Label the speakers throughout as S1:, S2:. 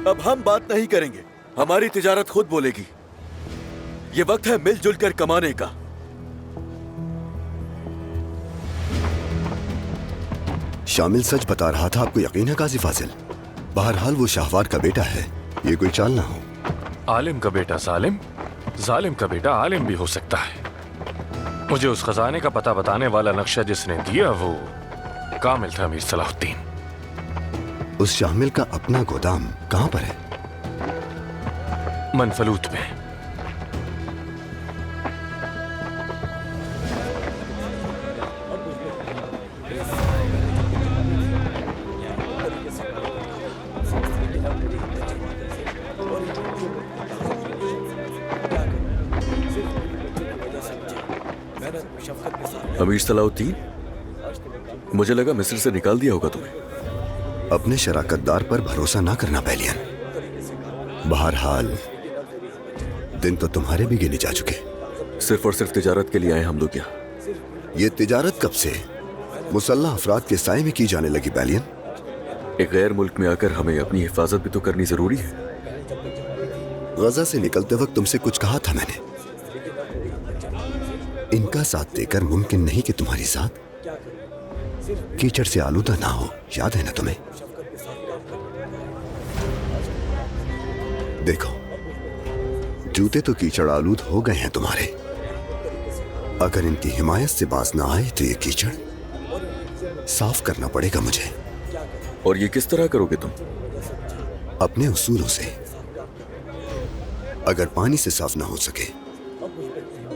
S1: अब हम बात नहीं करेंगे, हमारी तिजारत खुद बोलेगी। ये वक्त है मिलजुल कर कमाने का।
S2: शामिल सच बता रहा था, आपको यकीन है काजी फाजिल? बहरहाल वो शाहवार का बेटा है, ये कोई चाल ना हो।
S3: आलिम का बेटा जालिम, जालिम का बेटा आलिम भी हो सकता है। मुझे उस खजाने का पता बताने वाला नक्शा जिसने दिया वो कामिल था अमीर सलाहुद्दीन।
S2: उस शामिल का अपना गोदाम कहां पर है?
S3: मनफलूत में।
S1: अमीर सलाहुद्दीन, मुझे लगा मिस्र से निकाल दिया होगा तुम्हें।
S2: अपने शराकतदार पर भरोसा ना करना बैलियन। बहरहाल दिन तो तुम्हारे भी गिने जा चुके।
S1: सिर्फ और सिर्फ तिजारत के लिए आए हम लोग यहाँ।
S2: ये तिजारत कब से मुसल्लह अफराद के साए में की जाने लगी बैलियन?
S1: एक गैर मुल्क में आकर हमें अपनी हिफाजत भी तो करनी जरूरी है।
S2: गजा से निकलते वक्त तुमसे कुछ कहा था मैंने। इनका साथ देकर मुमकिन नहीं कि तुम्हारी साथ कीचड़ से आलूदा ना हो, याद है ना तुम्हें? देखो, जूते तो कीचड़ आलूद हो गए हैं तुम्हारे। अगर इनकी हिमायत से बाज ना आए तो ये कीचड़ साफ करना पड़ेगा मुझे।
S1: और ये किस तरह करोगे तुम?
S2: अपने उसूलों से। अगर पानी से साफ ना हो सके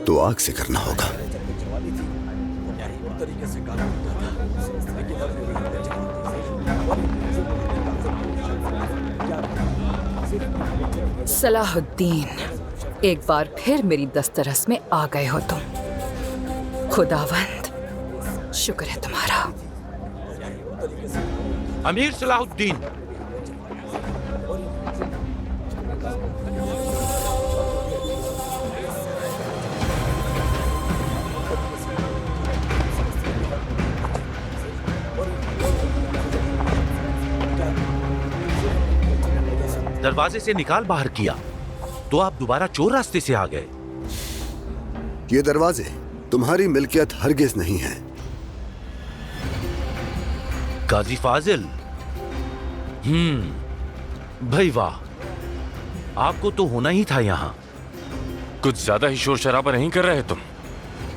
S2: तो आग से करना होगा।
S4: सलाहुद्दीन, एक बार फिर मेरी दस्तरस में आ गए हो तुम। खुदावंद, शुक्र है तुम्हारा।
S5: अमीर सलाहुद्दीन, दरवाजे से निकाल बाहर किया तो आप दोबारा चोर रास्ते से आ गए।
S2: ये दरवाजे तुम्हारी मिल्कियत हरगिज नहीं है।
S5: काजी फाजिल, भाई वाह, आपको तो होना ही था यहाँ।
S3: कुछ ज्यादा ही शोर शराबा नहीं कर रहे तुम?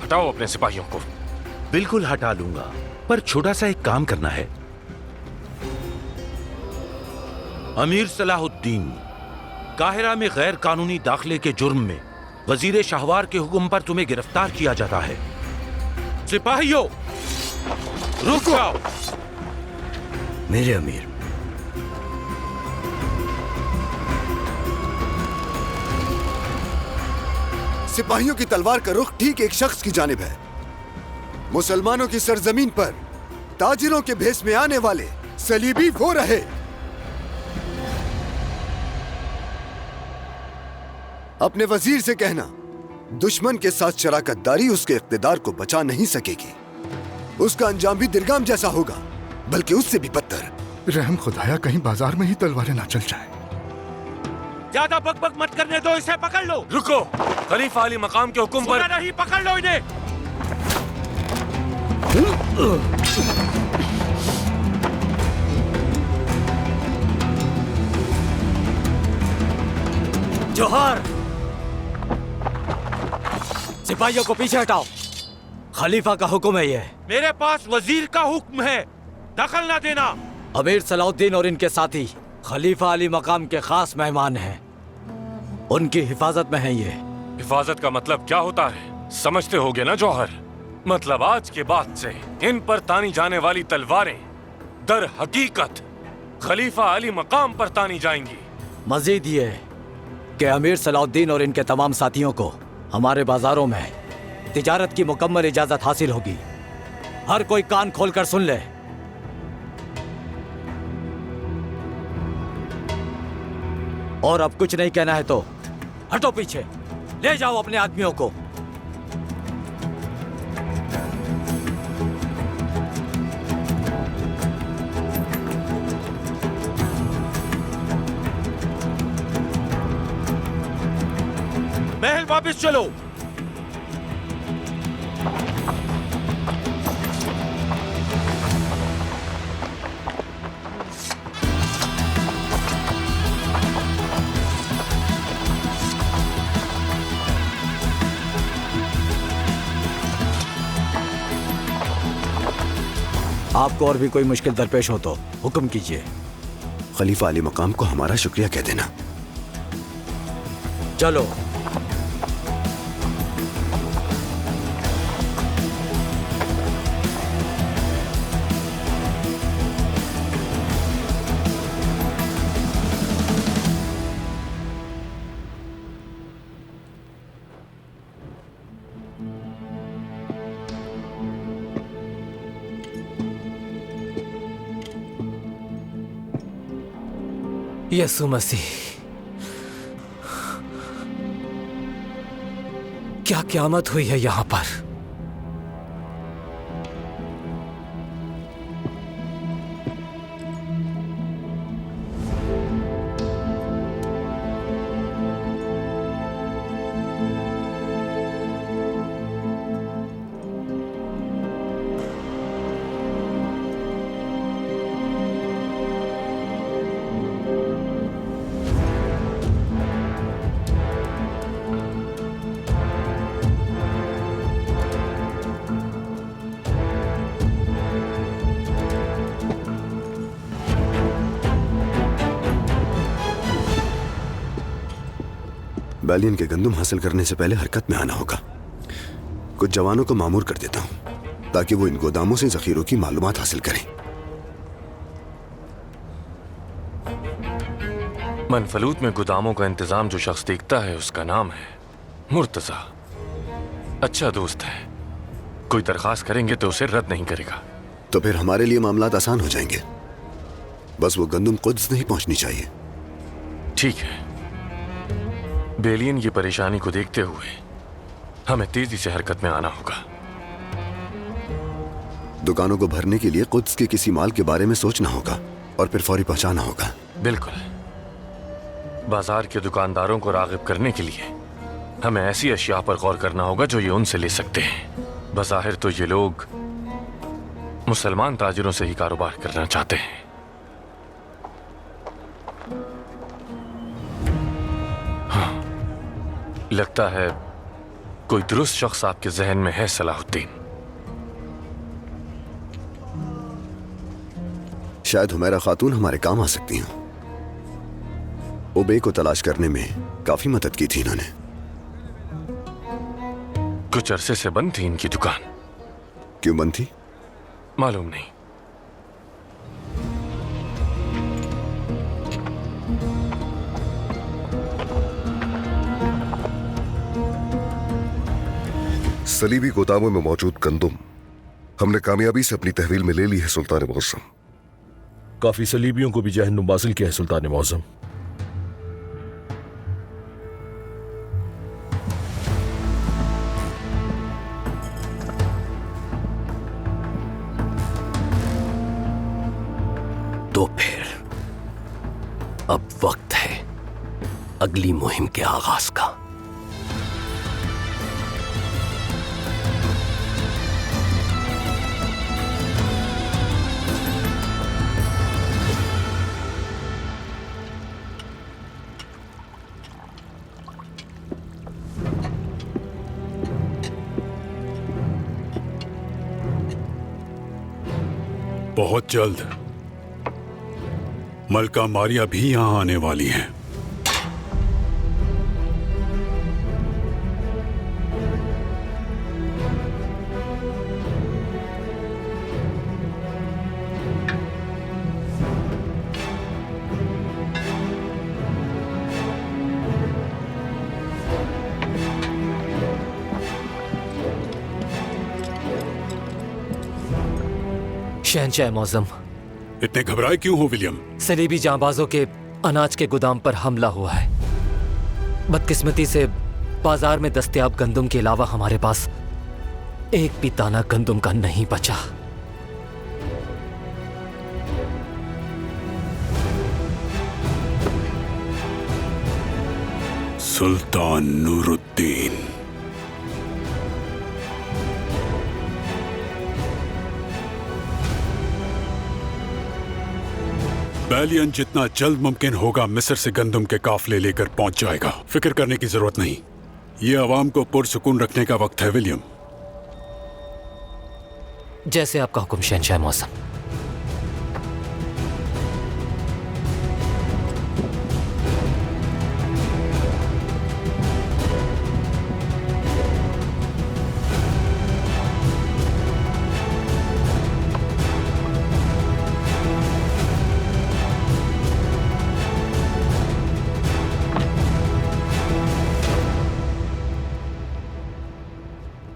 S3: हटाओ अपने सिपाहियों को।
S5: बिल्कुल हटा लूंगा, पर छोटा सा एक काम करना है। अमीर सलाहुद्दीन, काहिरा में गैर कानूनी दाखिले के जुर्म में वजीर शाहवार के हुक्म पर तुम्हें गिरफ्तार किया जाता है। सिपाहियों, रुक जाओ।
S6: मेरे अमीर,
S2: सिपाहियों की तलवार का रुख ठीक एक शख्स की जानिब है। मुसलमानों की सरजमीन पर ताजिरों के भेस में आने वाले सलीबी वो रहे। अपने वजीर से कहना, दुश्मन के साथ शराकतदारी उसके इख्तिदार को बचा नहीं सकेगी। उसका अंजाम भी दिरगाम जैसा होगा, बल्कि उससे भी बदतर।
S7: रहम खुदाया, कहीं बाजार में ही तलवारें ना चल जाए।
S5: ज्यादा बकबक मत करने दो, इसे पकड़ लो।
S3: रुको, खलीफा अली मकाम के हुक्म पर
S5: नहीं, पकड़ लो इन्हें।
S6: जोहर, सिपाहियों को पीछे हटाओ। खलीफा का हुक्म है ये।
S5: मेरे पास वजीर का हुक्म है, दखल ना देना।
S6: अमीर सलाहुद्दीन और इनके साथी खलीफा अली मकाम के खास मेहमान हैं, उनकी हिफाजत में है ये।
S3: हिफाजत का मतलब क्या होता है समझते होगे ना जौहर? मतलब आज के बाद से इन पर तानी जाने वाली तलवारें दर हकीकत खलीफा अली मकाम पर तानी जाएंगी।
S6: मजीद ये कि अमीर सलाहुद्दीन और इनके तमाम साथियों को हमारे बाजारों में तिजारत की मुकम्मल इजाजत हासिल होगी। हर कोई कान खोलकर सुन ले। और अब कुछ नहीं कहना है तो हटो पीछे, ले जाओ अपने आदमियों को।
S5: महल वापस चलो।
S6: आपको और भी कोई मुश्किल दरपेश हो तो हुक्म कीजिए।
S2: खलीफा अली मकाम को हमारा शुक्रिया कह देना।
S6: चलो।
S8: यसु मसीह, क्या क़यामत हुई है यहां पर।
S2: बैलियन के गंदुम हासिल करने से पहले हरकत में आना होगा। कुछ जवानों को मामूर कर देता हूं ताकि वो इन गोदामों से जखीरों की मालूमात हासिल करें।
S3: मनफलूत में गोदामों का इंतजाम जो शख्स देखता है उसका नाम है मुर्तजा। अच्छा दोस्त है, कोई दरखास्त करेंगे तो उसे रद्द नहीं करेगा।
S2: तो फिर हमारे लिए मामलात आसान हो जाएंगे। बस वो गंदुम कुद्स नहीं पहुंचनी चाहिए।
S3: ठीक है। बेलियन की परेशानी को देखते हुए हमें तेजी से हरकत में आना होगा।
S2: दुकानों को भरने के लिए कुद्स के किसी माल के बारे में सोचना होगा और फिर फौरी पहुंचाना होगा।
S3: बिल्कुल। बाजार के दुकानदारों को रागिब करने के लिए हमें ऐसी अशिया पर गौर करना होगा जो ये उनसे ले सकते हैं। बज़ाहिर तो ये लोग मुसलमान ताजिरों से ही कारोबार करना चाहते हैं। लगता है कोई दुरुस्त शख्स आपके जहन में है सलाहुद्दीन।
S2: शायद हुमैरा खातून हमारे काम आ सकती हैं। उबे को तलाश करने में काफी मदद की थी इन्होंने।
S3: कुछ अरसे से बंद थी इनकी दुकान।
S2: क्यों बंद थी?
S3: मालूम नहीं।
S9: सलीबी गोदामों में मौजूद गंदुम हमने कामयाबी से अपनी तहवील में ले ली है सुल्तान मौसम।
S10: काफी सलीबियों को भी जहन्नुम हासिल किया है सुल्तान मौसम।
S8: तो फिर अब वक्त है अगली मुहिम के आगाज का।
S11: बहुत जल्द मलका मारिया भी यहां आने वाली हैं।
S8: शहंशाह मौज़म,
S11: इतने घबराए क्यों हो विलियम?
S8: सलीबी जांबाजों के अनाज के गोदाम पर हमला हुआ है। बदकिस्मती से बाजार में दस्तयाब गंदुम के अलावा हमारे पास एक भी दाना गंदुम का नहीं बचा।
S11: सुल्तान नूरुद्दीन। बैलियन जितना जल्द मुमकिन होगा मिस्र से गंदम के काफले लेकर पहुंच जाएगा। फिक्र करने की जरूरत नहीं। ये अवाम को पुरसुकून रखने का वक्त है विलियम।
S8: जैसे आपका हुक्म शहंशाह मौसम।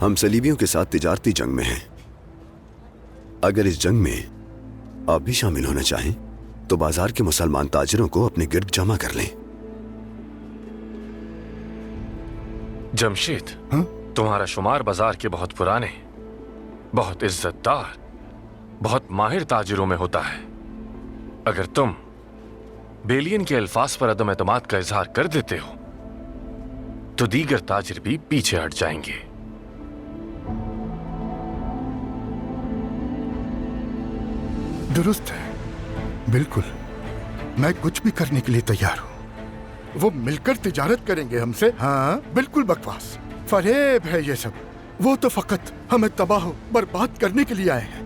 S2: हम सलीबियों के साथ तिजारती जंग में हैं। अगर इस जंग में आप भी शामिल होना चाहें तो बाजार के मुसलमान ताजिरों को अपने गिर्द जमा कर लें।
S3: जमशेद, तुम्हारा शुमार बाजार के बहुत पुराने, बहुत इज्जतदार, बहुत माहिर ताजिरों में होता है। अगर तुम बेलियन के अल्फाज पर अदम एतमाद का इजहार कर देते हो तो दीगर ताजिर भी पीछे हट जाएंगे।
S7: दुरुस्त है, बिल्कुल। मैं कुछ भी करने के लिए तैयार हूं। वो मिलकर तिजारत करेंगे हमसे। हाँ, बिल्कुल बकवास, फरेब है ये सब। वो तो फकत हमें तबाह बर्बाद करने के लिए आए हैं।